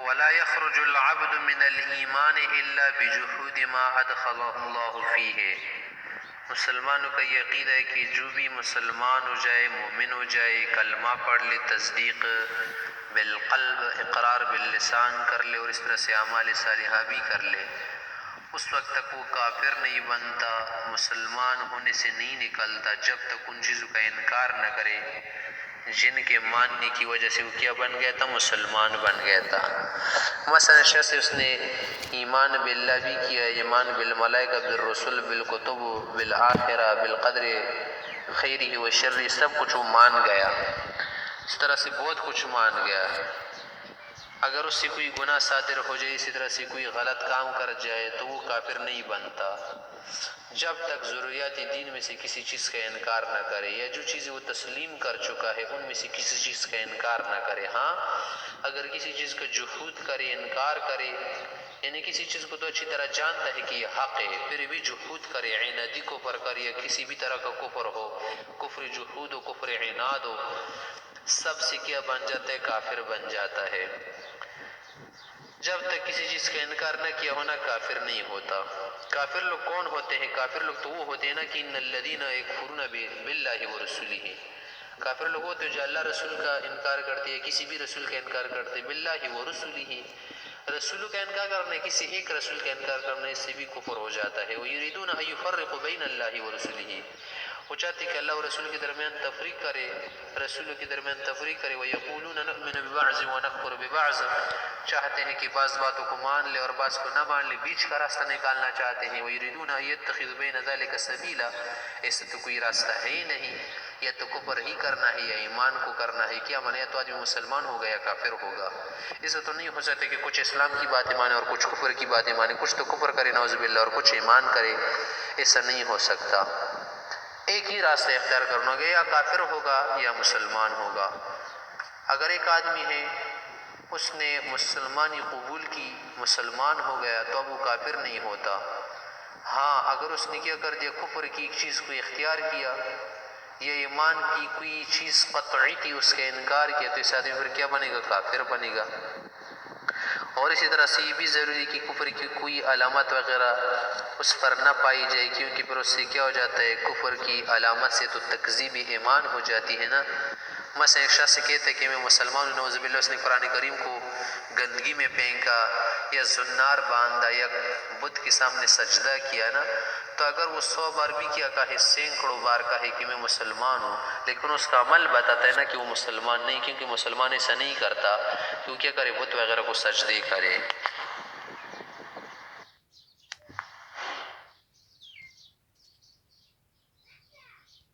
ولا يخرج العبد من الایمان الا بجحود ما ادخله اللہ فیہ. مسلمانوں کا یہ عقیدہ ہے کہ جو بھی مسلمان ہو جائے، مومن ہو جائے، کلمہ پڑھ لے، تصدیق بالقلب، اقرار باللسان کر لے اور اس طرح سے اعمال صالحہ بھی کر لے، اس وقت تک وہ کافر نہیں بنتا، مسلمان ہونے سے نہیں نکلتا جب تک ان چیزوں کا انکار نہ کرے جن کے ماننے کی وجہ سے وہ کیا بن گیا تھا، مسلمان بن گیا تھا. مثلا شخص اس نے ایمان باللہ بھی کیا، ایمان بالملائکہ، بالرسل، بالکتب، بالآخرہ، بالقدر خیرہ و شرہ، سب کچھ وہ مان گیا، اس طرح سے بہت کچھ مان گیا. اگر اس سے کوئی گناہ صادر ہو جائے، اسی طرح سے کوئی غلط کام کر جائے تو وہ کافر نہیں بنتا جب تک ضروریات دین میں سے کسی چیز کا انکار نہ کرے، یا جو چیزیں وہ تسلیم کر چکا ہے ان میں سے کسی چیز کا انکار نہ کرے. ہاں اگر کسی چیز کا جحود کرے، انکار کرے، یعنی کسی چیز کو تو اچھی طرح جانتا ہے کہ یہ حق ہے، پھر بھی جحود کرے، عنادی کفر کرے، یا کسی بھی طرح کا کفر ہو، کفر جحود ہو، کفر عناد ہو، سب سے کیا بن جاتا ہے، کافر بن جاتا ہے. جب تک کسی چیز کا انکار نہ کیا ہونا کافر نہیں ہوتا. کافر لوگ کون ہوتے ہیں؟ کافر لوگ تو وہ ہوتے ہیں نا کہ ان الذین یکفرون باللہ ورسلہ. کافر لوگ ہوتے ہیں جو اللہ رسول کا انکار کرتے ہیں، کسی بھی رسول کا انکار کرتے ہیں. باللہ ورسلہ، رسولوں کا انکار کرنے، کسی ایک رسول کا انکار کرنے سے بھی کفر ہو جاتا ہے. وَيُرِيدُونَ أَن يُفَرِّقُوا بَيْنَ اللَّهِ وَرُسُلِهِ، وہ چاہتے کہ اللہ و رسول کے درمیان تفریق کرے، رسولوں کے درمیان تفریق کرے. وَيَقُولُونَ نُؤْمِنُ بِبَعْضٍ وَنَكْفُرُ بِبَعْضٍ، چاہتے ہیں کہ بعض باتوں کو مان لے اور بعض کو نہ مان لے، بیچ کا راستہ نکالنا چاہتے ہیں. وَيُرِيدُونَ أَن يَتَّخِذُوا بَيْنَ ذَلِكَ سَبِيلًا، ایسا تو کوئی راستہ ہے ہی نہیں، یا تو کفر ہی کرنا ہے یا ایمان کو کرنا ہے. کیا مانے؟ یا تو آدمی مسلمان ہوگا یا کافر ہوگا. ایسا تو نہیں ہو سکتا کہ کچھ اسلام کی باتیں مانے اور کچھ کفر کی باتیں مانے، کچھ تو کفر کرے نعوذ باللہ اور کچھ ایمان کرے. ایسا نہیں ہو سکتا. ایک ہی راستہ اختیار کرنا ہوگا، یا کافر ہوگا یا مسلمان ہوگا. اگر ایک آدمی ہے اس نے مسلمانی قبول کی، مسلمان ہو گیا، تو اب وہ کافر نہیں ہوتا. ہاں اگر اس نے کیا کر دیا، کفر کی ایک چیز کو اختیار کیا یا ایمان کی کوئی چیز قطعی تھی اس کا انکار کیا، تو اس آدمی پھر کیا بنے گا؟ کافر بنے گا. اور اسی طرح سے یہ بھی ضروری کہ کفر کی کوئی علامت وغیرہ اس پر نہ پائی جائے، کیونکہ پھر اس سے کیا ہو جاتا ہے، کفر کی علامت سے تو تکذیب ایمان ہو جاتی ہے نا. مثلا ایک شخص سے کہتا ہے کہ میں مسلمان ہوں، نعوذ باللہ اس نے قرآن کریم کو گندگی میں پھینکا یا زنار باندھا یا بت کے سامنے سجدہ کیا نا، تو اگر وہ 100 بار بھی کیا کہے، سینکڑوں بار کہے کہ میں مسلمان ہوں، لیکن اس کا عمل بتاتا ہے نا کہ وہ مسلمان نہیں، کیونکہ مسلمان ایسا نہیں کرتا کہ وہ کیا کرے، بت وغیرہ کو سجدے کرے.